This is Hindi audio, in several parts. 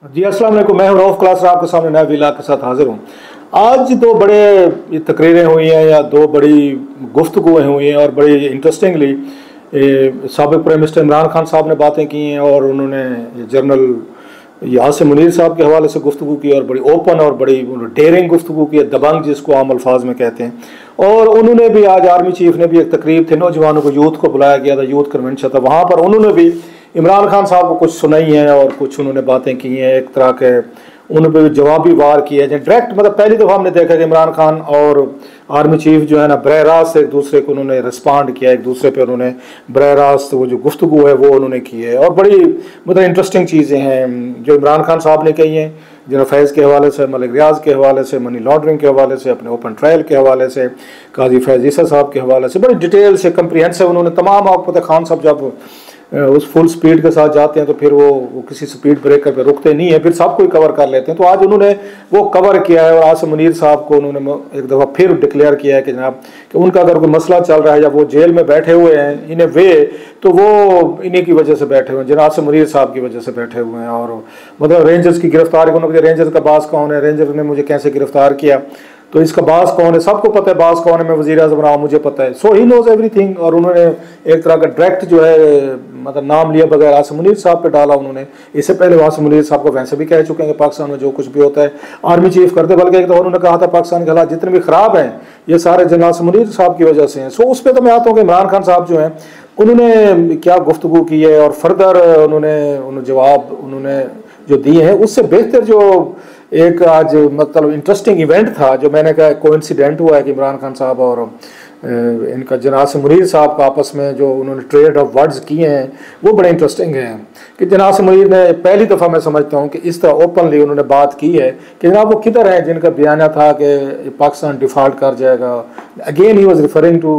जी अस्सलाम वालेकुम। मैं हूं रऊफ क्लास आपके सामने नया वीला के साथ हाजिर हूं। आज दो बड़े तकरीरें हुई हैं या दो बड़ी गुफ्तगूएं हुई हैं और बड़ी इंटरेस्टिंगली साबिक प्राइम मिनिस्टर इमरान खान साहब ने बातें की हैं और उन्होंने जनरल यासिर मुनीर साहब के हवाले से गुफ्तगू की और बड़ी ओपन और बड़ी डेयरिंग गुफ्तगू की, दबंग जिसको आम अल्फाज में कहते हैं। और उन्होंने भी आज आर्मी चीफ ने भी एक तकरीब थी, नौजवानों को यूथ को बुलाया गया था, यूथ कन्वेंशन था, वहाँ पर उन्होंने भी इमरान खान साहब को कुछ सुनाई है और कुछ उन्होंने बातें की हैं। एक तरह के उन्होंने जवाबी वार किया है डायरेक्ट, मतलब पहली दफ़ा हमने देखा कि इमरान खान और आर्मी चीफ जो है ना बरह रास्त एक दूसरे को उन्होंने रिस्पॉन्ड किया, एक दूसरे पे उन्होंने बरह रास्त वो जो गुफ्तगू है वो उन्होंने की है। और बड़ी मतलब इंटरेस्टिंग चीज़ें हैं जो इमरान खान साहब ने कही हैं, जनरल फैज़ के हवाले से, मलिक रियाज के हवाले से, मनी लॉन्ड्रिंग के हवाले से, अपने ओपन ट्रायल के हवाले से, काजी फैज़ ईसा साहब के हवाले से, बड़ी डिटेल से कम्प्रीहेंसिव उन्होंने तमाम। आपको पता खान साहब जब उस फुल स्पीड के साथ जाते हैं तो फिर वो किसी स्पीड ब्रेकर पे रुकते नहीं है, फिर सबको ही कवर कर लेते हैं। तो आज उन्होंने वो कवर किया है और आसिम मुनीर साहब को उन्होंने एक दफ़ा फिर डिक्लेयर किया है कि जनाब कि उनका अगर कोई मसला चल रहा है या वो जेल में बैठे हुए हैं इन ए वे, तो वो इन्हीं की वजह से बैठे हुए हैं, जनाब आसिम मुनीर साहब की वजह से बैठे हुए हैं। और मतलब रेंजर्स की गिरफ्तारी, उन्होंने रेंजर्स का बास कौन है, रेंजर ने मुझे कैसे गिरफ्तार किया, तो इसका बास कौन है, सबको पता है बास कौन है, मैं वज़ीर आज़म रहा हूँ, मुझे पता है। सो ही नोज एवरीथिंग। और उन्होंने एक तरह का डायरेक्ट जो है मतलब नाम लिया बगैर आसिम मुनीर साहब पे डाला उन्होंने। इससे पहले आसिम मुनीर साहब को वैसे भी कह चुके हैं कि पाकिस्तान में जो कुछ भी होता है आर्मी चीफ करते, बल्कि एक तो उन्होंने कहा था पाकिस्तान के हालात जितने भी ख़राब हैं ये सारे जनरल आसिम मुनीर साहब की वजह से हैं। सो उस पर तो मैं आता हूँ कि इमरान खान साहब जो हैं उन्होंने क्या गुफ्तगू की है और फर्दर उन्होंने जवाब उन्होंने जो दिए हैं उससे बेहतर जो एक आज मतलब इंटरेस्टिंग इवेंट था जो मैंने कहा कोइंसिडेंट हुआ है कि इमरान खान साहब और इनका जनाब आसिम मुनीर साहब का आपस में जो उन्होंने ट्रेड ऑफ वर्ड्स किए हैं वो बड़े इंटरेस्टिंग हैं। कि जनाब आसिम मुनीर ने पहली दफ़ा मैं समझता हूँ कि इस तरह ओपनली उन्होंने बात की है कि जनाब वो किधर हैं जिनका बयाना था कि पाकिस्तान डिफ़ॉल्ट कर जाएगा। Again he was referring to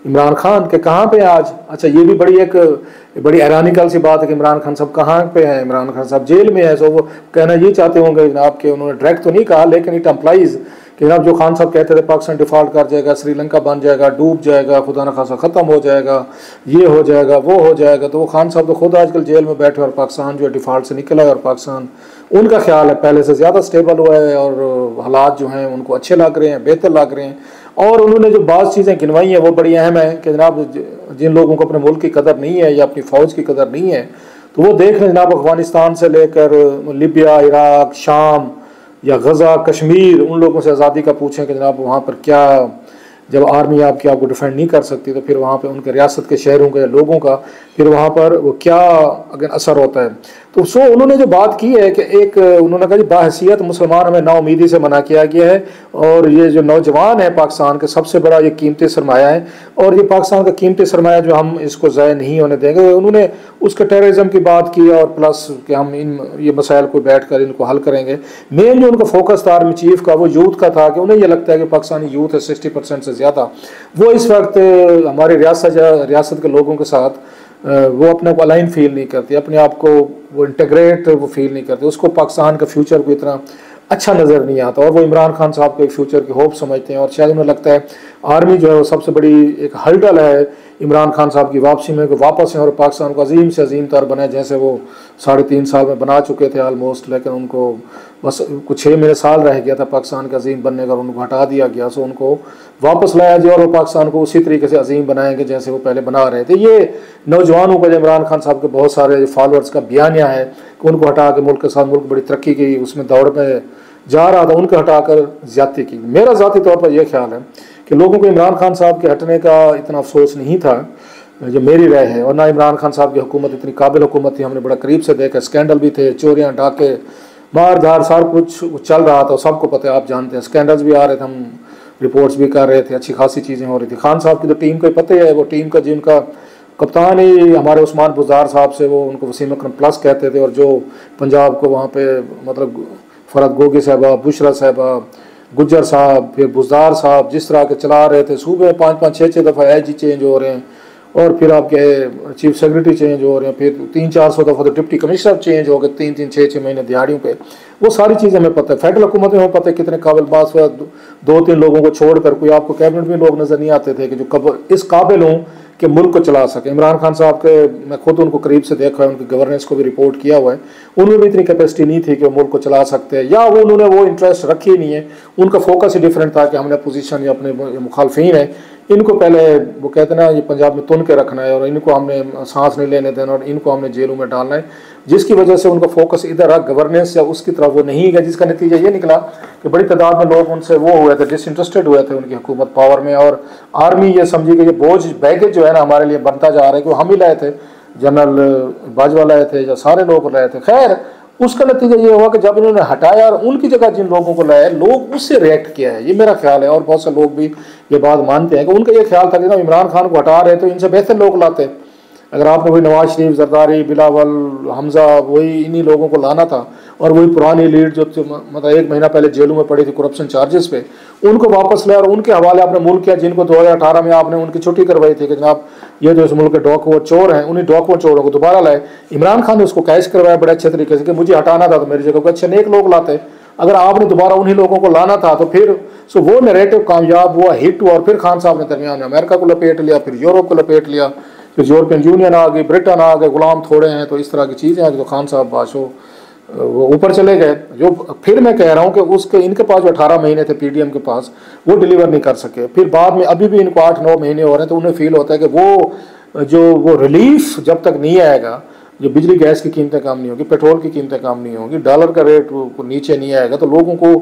Imran Khan के कहाँ पे आज। अच्छा, ये भी बड़ी हैरानिकल सी बात है कि इमरान खान साहब कहाँ पे हैं। इमरान खान साहब जेल में है, सो वो कहना ये चाहते होंगे जनाब कि उन्होंने डायरेक्ट तो नहीं कहा लेकिन इट अम्प्लाइज कि जनाब जो खान साहब कहते थे पाकिस्तान डिफ़ॉल्ट कर जाएगा, श्रीलंका बन जाएगा, डूब जाएगा, खुदा न खासा ख़त्म हो जाएगा, ये हो जाएगा, वो हो जाएगा, तो वो खान साहब तो खुद आजकल जेल में बैठे और पाकिस्तान जो है डिफ़ॉल्ट से निकला है और पाकिस्तान उनका ख्याल है पहले से ज़्यादा स्टेबल हुआ है और हालात जो हैं उनको अच्छे लग रहे हैं, बेहतर लग रहे हैं। और उन्होंने जो बात चीज़ें गिनवाई हैं वो बड़ी अहम है कि जनाब जिन लोगों को अपने मुल्क की कदर नहीं है या अपनी फ़ौज की कदर नहीं है तो वो देख लें जनाब अफ़गानिस्तान से लेकर लीबिया, इराक, शाम या गज़ा, कश्मीर, उन लोगों से आज़ादी का पूछें कि जनाब वहाँ पर क्या, जब आर्मी आपको डिफेंड नहीं कर सकती तो फिर वहाँ पे उनके रियासत के शहरों के लोगों का फिर वहाँ पर वो क्या अगर असर होता है। तो सो उन्होंने जो बात की है कि एक उन्होंने कहा जी बाहैसियत मुसलमान हमें नाउमीदी से मना किया गया है और ये जो नौजवान है पाकिस्तान के सबसे बड़ा ये कीमती सरमाया है और ये पाकिस्तान का कीमती सरमाया जो हम इसको ज़ाया नहीं होने देंगे। उन्होंने उसके टेररिज्म की बात की और प्लस कि हम ये मसाइल को बैठ कर इनको हल करेंगे। मेन जो उनका फोकस था आर्मी चीफ का वो यूथ का था कि उन्हें यह लगता है कि पाकिस्तानी यूथ है 60% से ज़्यादा, वो इस वक्त हमारे रियासत के लोगों के साथ वो अपने को अलाइन फील नहीं करती, अपने आप को वो इंटीग्रेट वो फील नहीं करते, उसको पाकिस्तान का फ्यूचर को इतना अच्छा नज़र नहीं आता और वो इमरान खान साहब को एक फ्यूचर की होप समझते हैं। और शायद उन्हें लगता है आर्मी जो है वो सबसे बड़ी एक हर्डल है इमरान खान साहब की वापसी में, कि वापस हैं और पाकिस्तान को अजीम से अजीम तर बनाए जैसे वो 3.5 साल में बना चुके थे आलमोस्ट, लेकिन उनको बस कुछ 6 महीने साल रह गया था पाकिस्तान का अजीम बनने का, उनको हटा दिया गया। सो उनको वापस लाया जाए और वो पाकिस्तान को उसी तरीके से अजीम बनाएंगे जैसे वो पहले बना रहे थे। ये नौजवानों का जो इमरान खान साहब के बहुत सारे फॉलोअर्स का बयानिया है कि उनको हटा के मुल्क के साथ मुल्क बड़ी तरक्की की उसमें दौड़ में जा रहा था, उनको हटाकर ज्यादती की। मेरा ज़ाती तौर पर यह ख्याल है कि लोगों को इमरान खान साहब के हटने का इतना अफसोस नहीं था, जो मेरी राय है, और ना इमरान खान साहब की हुकूमत इतनी काबिल हुकूमत थी। हमने बड़ा करीब से देखा, स्कैंडल भी थे, चोरियाँ, डाके, मार धार, सारा कुछ चल रहा था, सबको पता है, आप जानते हैं। स्कैंडल्स भी आ रहे थे, हम रिपोर्ट्स भी कर रहे थे, अच्छी खासी चीज़ें हो रही थी। खान साहब की तो टीम को ही पता है, वो टीम का जिनका कप्तान ही हमारे उस्मान बुज़दार साहब से वो उनको वसीम अकरम प्लस कहते थे, और जो पंजाब को वहाँ पे मतलब फरहत गोगी साहबा, बुशरा साहबा, गुज्जर साहब, फिर बुज़दार साहब जिस तरह के चला रहे थे, सूबे 5-5, 6-6 दफ़ा IG चेंज हो रहे हैं और फिर आपके चीफ सेक्रेटरी चेंज हो रहे हैं, फिर 300-400 दफ़ा तो डिप्टी कमिश्नर चेंज हो गए 3-3, 6-6 महीने दिहाड़ियों पे। वो सारी चीज़ें हमें पता है, फेडरल हुकूमत में हमें पता है कितने काबिल बास हुआ। 2-3 लोगों को छोड़कर कोई आपको कैबिनेट में लोग नज़र नहीं आते थे कि जो इस काबिल हों कि मुल्क को चला सके। इमरान खान साहब के मैं खुद उनको करीब से देखा है, उनकी गवर्नेंस को भी रिपोर्ट किया हुआ है, उनमें भी इतनी कैपेसिटी नहीं थी कि वो मुल्क को चला सकते हैं, या वो उन्होंने वो इंटरेस्ट रखी ही नहीं है। उनका फोकस ही डिफरेंट था कि हमने अपोजिशन या अपने मुखालफिन है इनको पहले वो कहते हैं ना ये पंजाब में तुन के रखना है और इनको हमने सांस नहीं लेने देना और इनको हमने जेलों में डालना है, जिसकी वजह से उनका फोकस इधर रहा गवर्नेंस या उसकी तरफ वो नहीं गया, जिसका नतीजा ये निकला कि बड़ी तादाद में लोग उनसे वो हुए थे, डिसइंटरेस्टेड हुए थे उनकी हुकूमत पावर में। और आर्मी ये समझी कि ये बोझ बैगेज जो है ना हमारे लिए बनता जा रहा है, कि हम ही लाए थे, जनरल बाजवा लाए थे या सारे लोग लाए थे। खैर उसका नतीजा ये हुआ कि जब इन्होंने हटाया और उनकी जगह जिन लोगों को लाया, लोग उससे रिएक्ट किया है, ये मेरा ख्याल है। और बहुत से लोग भी ये बात मानते हैं कि उनका ये ख्याल था कि ना इमरान खान को हटा रहे तो इनसे बेहतर लोग लाते। अगर आपने वही नवाज शरीफ, जरदारी, बिलावल, हमजा, वही इन्हीं लोगों को लाना था और वही पुरानी लीड जो मतलब 1 महीना पहले जेलों में पड़ी थी करप्शन चार्जेस पे, उनको वापस लाया और उनके हवाले आपने मुल्क किया, जिनको 2018 में आपने उनकी छुट्टी करवाई थी कि जनाब ये जो इस मुल्क के डॉकू चोर हैं, उन्हीं डॉकू चोरों को दोबारा लाए। इमरान खान ने उसको कैश करवाया बड़े अच्छे तरीके से कि मुझे हटाना था तो मेरी जगह को अच्छे नेक लोग लाते, अगर आपने दोबारा उन्हीं लोगों को लाना था तो फिर सो वो नैरेटिव कामयाब हुआ, हिट हुआ। और फिर खान साहब ने दरमियान में अमेरिका को लपेट लिया, फिर यूरोप को लपेट लिया, फिर यूरोपियन यूनियन आ गई, ब्रिटेन आ गए, गुलाम थोड़े हैं, तो इस तरह की चीज़ें हैं। तो खान साहब बाशो वो ऊपर चले गए। जो फिर मैं कह रहा हूँ कि उसके इनके पास जो 18 महीने थे पीडीएम के पास, वो डिलीवर नहीं कर सके। फिर बाद में अभी भी इनको 8-9 महीने हो रहे हैं, तो उन्हें फील होता है कि वो रिलीफ जब तक नहीं आएगा, जो बिजली गैस की कीमतें कम नहीं होगी, पेट्रोल की कीमतें कम नहीं होगी, डॉलर का रेट नीचे नहीं आएगा, तो लोगों को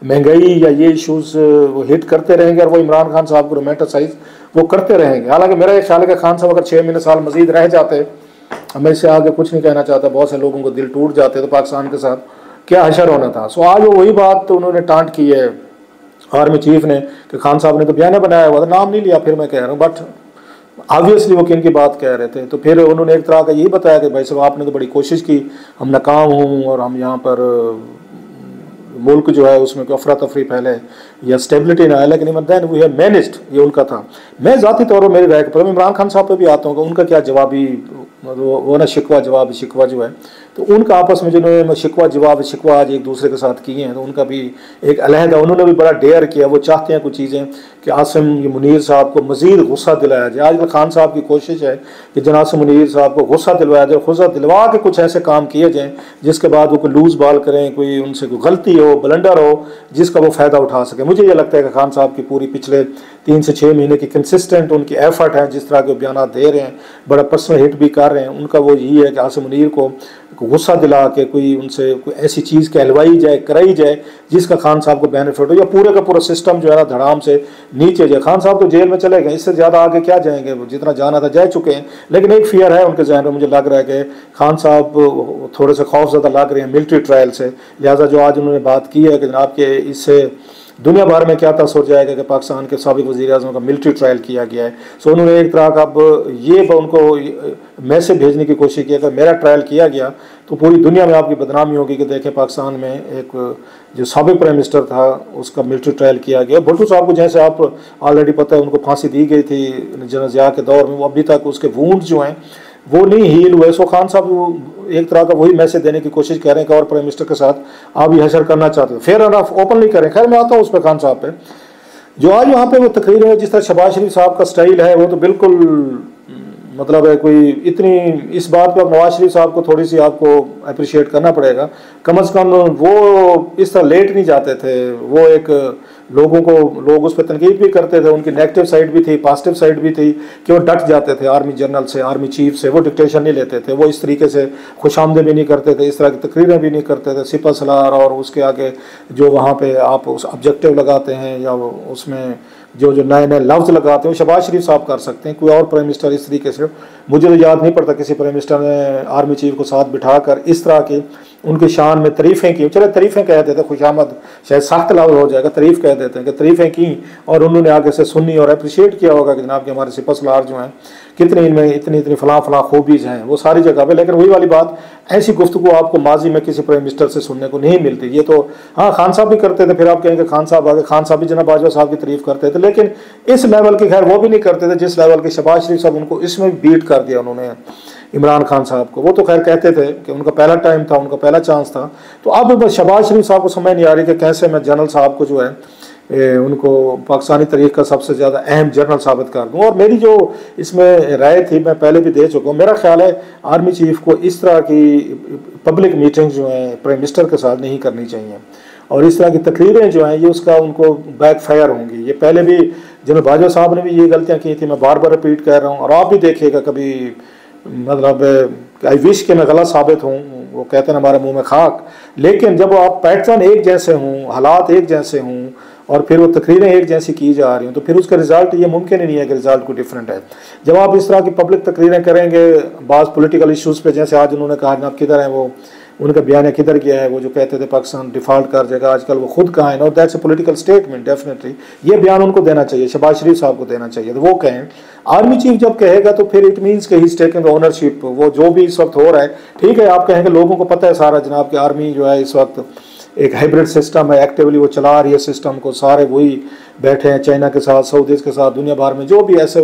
महंगाई या ये इश्यूज वो हिट करते रहेंगे और वो इमरान खान साहब को रोमांटिसाइज वो करते रहेंगे। हालांकि मेरा ये ख्याल है कि खान साहब अगर 6 महीने साल मजीद रह जाते, मैं इससे आगे कुछ नहीं कहना चाहता, बहुत से लोगों को दिल टूट जाते तो पाकिस्तान के साथ क्या हशर होना था। सो आज वो वही बात तो उन्होंने टांट की है आर्मी चीफ ने कि खान साहब ने तो बयान बनाया हुआ था, नाम नहीं लिया, फिर मैं कह रहा हूँ, बट ऑब्वियसली वो किन की बात कह रहे थे। तो फिर उन्होंने एक तरह का यही बताया कि भाई साहब आपने तो बड़ी कोशिश की, हम नाकाम हूँ और हम यहाँ पर मुल्क जो है उसमें कोई अफरा तफरी फैले या स्टेबिलिटी ना आए, लेकिन देन वी हैव मैनेज्ड, ये उनका था। मैं ज़ाती तौर पर मेरी राय पर इमरान खान साहब पे भी आता हूँ कि उनका क्या जवाबी वो ना शिकवा जो है, तो उनका आपस में जिन्होंने शिकवा आज एक दूसरे के साथ किए हैं, तो उनका भी एक अलहदा, उन्होंने भी बड़ा डेयर किया। वो चाहते हैं कुछ चीज़ें कि आसिम मुनीर साहब को मज़ीद गुस्सा दिलाया जाए। आजकल खान साहब की कोशिश है कि जनाब आसिम मुनीर साहब को गुस्सा दिलवाया जाए, गुस्सा दिलवा के कुछ ऐसे काम किए जाएँ जिसके बाद वो कोई लूज़ बॉल करें, कोई उनसे कोई गलती हो, ब्लंडर हो, जिसका वो फ़ायदा उठा सके। मुझे ये लगता है कि खान साहब की पूरी पिछले 3 से 6 महीने की कंसिस्टेंट उनकी एफर्ट है, जिस तरह के बयान दे रहे हैं, बड़ा पर्सनल हिट भी कर रहे हैं, उनका वो यही है कि आसिम मुनीर को गुस्सा दिला के कोई उनसे कोई ऐसी चीज़ कहलवाई जाए, कराई जाए जिसका खान साहब को बेनिफिट हो, या पूरे का पूरा सिस्टम जो है ना धड़ाम से नीचे जाए। खान साहब तो जेल में चले गए, इससे ज़्यादा आगे क्या जाएंगे, जितना जाना था जा चुके हैं। लेकिन एक फियर है उनके जहन में, मुझे लग रहा है कि खान साहब थोड़े से खौफज़दा लग रहे हैं मिलिट्री ट्रायल से, लिहाजा जो आज उन्होंने बात की है कि जनाब के इससे दुनिया भर में क्या तसर जाएगा कि पाकिस्तान के साबिक़ वज़ीर-ए-आज़म का मिलिट्री ट्रायल किया गया है। सो उन्होंने एक तरह का अब ये उनको मैसेज भेजने की कोशिश की कि मेरा ट्रायल किया गया तो पूरी दुनिया में आपकी बदनामी होगी कि देखें पाकिस्तान में एक जो साबिक़ प्राइम मिनिस्टर था उसका मिलिट्री ट्रायल किया गया। भुट्टो साहब को जैसे आप ऑलरेडी पता है उनको फांसी दी गई थी जनरल ज़िया के दौर में, वो अभी तक उसके वूंड जो हैं वो नहीं हील हुए। सो खान साहब एक तरह का वही मैसेज देने की कोशिश कर रहे हैं कि और प्राइम मिनिस्टर के साथ आप ये हशर करना चाहते हो, फेयर एनफ ओपनली करें। खैर मैं आता हूँ उस पर खान साहब पे जो आज वहाँ पे वो तकरीर है, जिस तरह शहबाज शरीफ साहब का स्टाइल है वो तो बिल्कुल मतलब है कोई इतनी, इस बात पे अब नवाज शरीफ साहब को थोड़ी सी आपको अप्रिशिएट करना पड़ेगा, कम से कम वो इस तरह लेट नहीं जाते थे। वो एक लोग उस पर तनकीद भी करते थे, उनकी नेगेटिव साइड भी थी, पॉजिटिव साइड भी थी कि वो डट जाते थे आर्मी जनरल से, आर्मी चीफ से, वो डिक्टेशन नहीं लेते थे, वो इस तरीके से खुशामदे भी नहीं करते थे, इस तरह की तकरीरें भी नहीं करते थे, सिपह सलार और उसके आगे जो वहाँ पे आप उस ऑब्जेक्टिव लगाते हैं या उसमें जो नए नए लफ्ज़ लगाते हैं, शहबाज शरीफ साहब कर सकते हैं, कोई और प्राइम मिनिस्टर इस तरीके से मुझे तो याद नहीं पड़ता किसी प्राइम मिनिस्टर ने आर्मी चीफ को साथ बिठाकर इस तरह की उनकी शान में तारीफ़ें की। चले तारीफ़ें कह देते, खुशामद शायद सख्त लफ्ज़ हो जाएगा, तारीफ़ कह देते हैं कि तारीफ़ें की और उन्होंने आगे से सुनी और अप्रिशिएट किया होगा कि जनाब के हमारे सिपह सलार जो हैं कितने इनमें इतनी फलां खूबीज़ हैं वो सारी जगह पे। लेकिन वही वाली बात, ऐसी गुफ्तगू आपको माजी में किसी प्राइम मिनिस्टर से सुनने को नहीं मिलती। ये तो हाँ खान साहब भी करते थे, फिर आप कहेंगे खान साहब आगे, खान साहब भी जनाब बाजवा साहब की तारीफ़ करते थे, लेकिन इस लेवल की खैर वो भी नहीं करते थे जिस लेवल के शहबाज शरीफ साहब, उनको इसमें बीट कर दिया उन्होंने इमरान खान साहब को। वो तो खैर कहते थे कि उनका पहला टाइम था, उनका पहला चांस था। तो अब शहबाज शरीफ साहब को समझ नहीं आ रही कि कैसे मैं जनरल साहब को जो है उनको पाकिस्तानी तारीख का सबसे ज़्यादा अहम जर्नल साबित कर दूँ। और मेरी जो इसमें राय थी मैं पहले भी दे चुका हूँ, मेरा ख्याल है आर्मी चीफ को इस तरह की पब्लिक मीटिंग जो हैं प्राइम मिनिस्टर के साथ नहीं करनी चाहिए, और इस तरह की तकरीरें जो हैं ये उसका उनको बैकफायर होंगी। ये पहले भी जनरल बाजवा साहब ने भी ये गलतियाँ की थी, मैं बार बार रिपीट कर रहा हूँ, और आप भी देखिएगा कभी, मतलब आई विश के मैं गलत साबित हूँ, वो कहते हैं हमारे मुंह में खाक, लेकिन जब आप पैटर्न एक जैसे हों, हालात एक जैसे हों, और फिर वो तकरीरें एक जैसी की जा रही हूँ, तो फिर उसका रिजल्ट ये मुमकिन ही नहीं है कि रिजल्ट कोई डिफरेंट है। जब आप इस तरह की पब्लिक तकरीरें करेंगे बाज़ पॉलिटिकल इश्यूज़ पे, जैसे आज उन्होंने कहा जनाब किधर है वो, उनका बयान किधर गया है, वो जो कहते थे पाकिस्तान डिफ़ॉल्ट कर जाएगा, आजकल वो खुद कहाँ है, और that's a political statement definitely, ये बयान उनको देना चाहिए, शहबाज शरीफ साहब को देना चाहिए, तो वो कहें। आर्मी चीफ जब कहेगा तो फिर इट मीन्स कि ही इज टेकिंग ओनरशिप, वो जो भी इस वक्त हो रहा है ठीक है, आप कहेंगे लोगों को पता है सारा जनाब कि आर्मी जो है इस वक्त एक हाइब्रिड सिस्टम है, एक्टिवली वो चला रही है सिस्टम को, सारे वही बैठे हैं चाइना के साथ, सऊदीज़ के साथ, दुनिया भर में जो भी ऐसे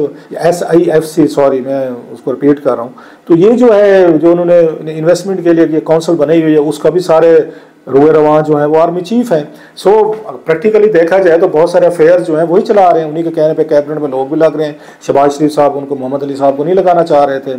SIFC, सॉरी मैं उसको रिपीट कर रहा हूँ, तो ये जो है जो उन्होंने इन्वेस्टमेंट के लिए ये काउंसिल बनाई हुई है, उसका भी सारे रुए रवान जो है वो आर्मी चीफ हैं। सो प्रैक्टिकली देखा जाए तो बहुत सारे अफेयर जो हैं वही चला रहे हैं, उन्हीं के कहने पे कैबिनेट में लोग भी लग रहे हैं। शहबाज शरीफ साहब उनको मोहम्मद अली साहब को नहीं लगाना चाह रहे थे,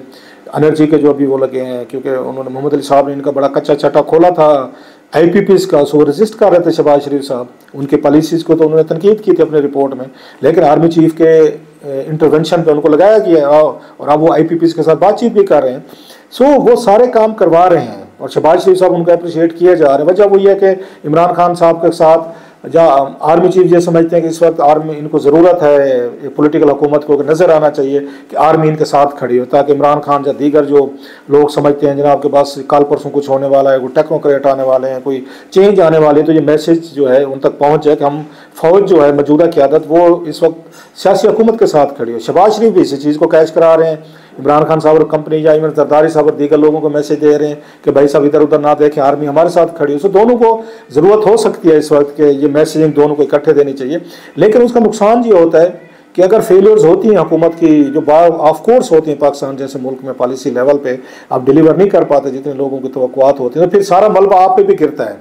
एनर्जी के जो अभी वो लगे हैं, क्योंकि उन्होंने मोहम्मद अली साहब ने इनका बड़ा कच्चा चट्टा खोला था IPPs का, सो रेजिस्ट कर रहे थे शहबाज शरीफ साहब, उनके पॉलिसीज़ को तो उन्होंने तनकीद की थी अपने रिपोर्ट में, लेकिन आर्मी चीफ के इंटरवेंशन पे उनको लगाया गया और अब वो IPPs के साथ बातचीत भी कर रहे हैं। सो वो सारे काम करवा रहे हैं और शहबाज शरीफ साहब उनको अप्रिशिएट किए जा रहे हैं। वजह वही है कि इमरान खान साहब के साथ जहाँ आर्मी चीफ ये समझते हैं कि इस वक्त आर्मी इनको ज़रूरत है, एक पॉलिटिकल हुकूमत को नज़र आना चाहिए कि आर्मी इनके साथ खड़ी हो, ताकि इमरान खान या दीगर जो लोग समझते हैं जनाब के पास कल परसों कुछ होने वाला है, कोई टेक्नोक्रेट आने वाले हैं, कोई चेंज आने वाली है, तो ये मैसेज जो है उन तक पहुँच जाए कि हम फ़ौज जो है मौजूदा क़यादत वो इस वक्त सियासी हुकूमत के साथ खड़ी हो। शहबाज शरीफ भी इसी चीज़ को कैच करा रहे हैं, इमरान खान साहब और कंपनी या इमरान जरदारी साहब और दीगर लोगों को मैसेज दे रहे हैं कि भाई साहब इधर उधर ना देखें, आर्मी हमारे साथ खड़ी हो। सो दोनों को ज़रूरत हो सकती है इस वक्त के ये मैसेजिंग दोनों को इकट्ठे देनी चाहिए, लेकिन उसका नुकसान ये होता है कि अगर फेलियर्स होती हैं हुकूमत की, जो ऑफ कोर्स होती हैं पाकिस्तान जैसे मुल्क में पॉलिसी लेवल पे आप डिलीवर नहीं कर पाते जितने लोगों की तवक्कुआत होती है, तो फिर सारा मलबा आप पे भी गिरता है,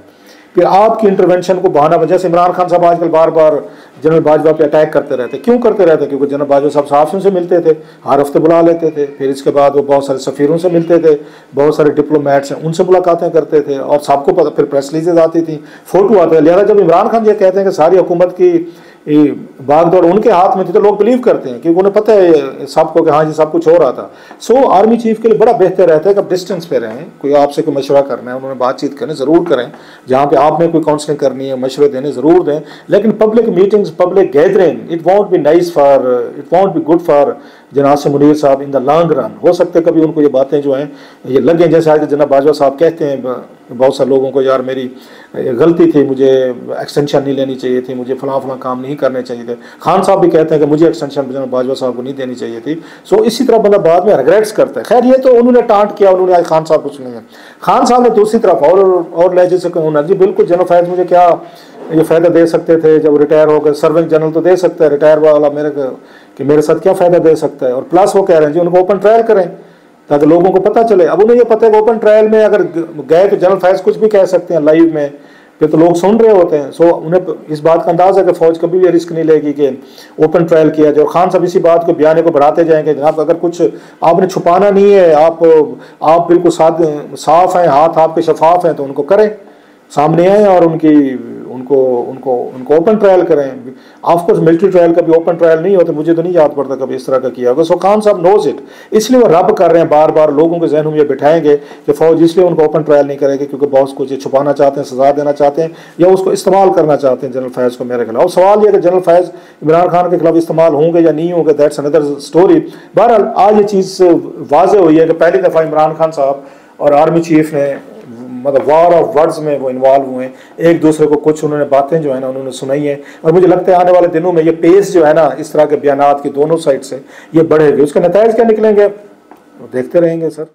फिर आपकी इंटरवेंशन को बहाना वजह से इमरान खान साहब आजकल बार बार जनरल बाजवा पे अटैक करते रहते। क्यों करते रहते? क्योंकि जनरल बाजवा साहब सहाफ़ियों से मिलते थे, हर हफ्ते बुला लेते थे, फिर इसके बाद वो बहुत सारे सफ़ीरों से मिलते थे, बहुत सारे डिप्लोमेट्स हैं उनसे मुलाकातें करते थे, और सबको पता, फिर प्रेस रिलीजेज आती थी, फ़ोटो आते थे। लिहाजा जब इमरान खान ये कहते हैं कि सारी हुकूमत की बागडोर उनके हाथ में थी, तो लोग बिलीव करते हैं क्योंकि उन्हें पता है सबको कि हाँ जी सब कुछ हो रहा था। सो आर्मी चीफ के लिए बड़ा बेहतर रहता है कि आप डिस्टेंस पे रहें, कोई आपसे कोई मशवरा करना है उन्होंने बातचीत करनी ज़रूर करें, जहाँ पे आपने कोई काउंसलिंग करनी है मशवरे देने ज़रूर दें, लेकिन public meetings, public gathering, it won't be nice for, it won't be good for जनाब से मुनीर साहब इन द लॉन्ग रन। हो सकता है कभी उनको ये बातें जो हैं ये लगे, जैसे आज जनाब बाजवा साहब कहते हैं बहुत सारे लोगों को, यार मेरी गलती थी, मुझे एक्सटेंशन नहीं लेनी चाहिए थी, मुझे फलां काम नहीं करने चाहिए थे। खान साहब भी कहते हैं कि मुझे एक्सटेंशन जनाब बाजवा साहब को नहीं देनी चाहिए थी। सो इसी तरह बंदा बाद में रिग्रेट्स करता है। खैर ये तो उन्होंने टांट किया, उन्होंने आज खान साहब को सुनिए, खान साहब ने दूसरी तरफ और लहजे से कहूँ जी बिल्कुल जनरल फैज मुझे क्या ये फ़ायदा दे सकते थे जब रिटायर हो गए, सर्विंग जनरल तो दे सकता है, रिटायर वाला मेरे साथ क्या फ़ायदा दे सकता है। और प्लस वो कह रहे हैं जी उनको ओपन ट्रायल करें ताकि लोगों को पता चले। अब उन्हें ये पता है कि ओपन ट्रायल में अगर गए तो जनरल फैज कुछ भी कह सकते हैं लाइव में, फिर तो लोग सुन रहे होते हैं। सो उन्हें इस बात का अंदाज़ है कि फ़ौज कभी भी रिस्क नहीं लेगी कि ओपन ट्रायल किया जाए। और खान साहब इसी बात को बयाने को बढ़ाते जाएंगे, जनाब अगर कुछ आपने छुपाना नहीं है, आप बिल्कुल साफ हैं, हाथ आपके शफाफ हैं, तो उनको करें, सामने आए और उनको ओपन ट्रायल करें। ऑफकोर्स मिलिट्री ट्रायल का भी ओपन ट्रायल नहीं होता, मुझे तो नहीं याद पड़ता कभी इस तरह का किया होगा। सो खान साहब नोज इट, इसलिए वो रब कर रहे हैं, बार बार लोगों के जहनों में ये बिठाएंगे कि फौज इसलिए उनको ओपन ट्रायल नहीं करेगी क्योंकि बहुत कुछ छुपाना चाहते हैं, सजा देना चाहते हैं, या उसको इस्तेमाल करना चाहते हैं जनरल फैज को मेरे खिलाफ। सवाल यह कि जनरल फैज इमरान खान के खिलाफ इस्तेमाल होंगे या नहीं होंगे, दैट्स अनदर स्टोरी। बहरहाल आज ये चीज़ वाज़े हुई है कि पहली दफ़ा इमरान खान साहब और आर्मी चीफ ने मतलब वॉर ऑफ वर्ड्स में वो इन्वॉल्व हुए हैं, एक दूसरे को कुछ उन्होंने बातें जो है ना उन्होंने सुनाई हैं, और मुझे लगता है आने वाले दिनों में ये पेस जो है ना इस तरह के बयानात की दोनों साइड से ये बढ़ेगी। उसके नतीजे क्या निकलेंगे देखते रहेंगे सर।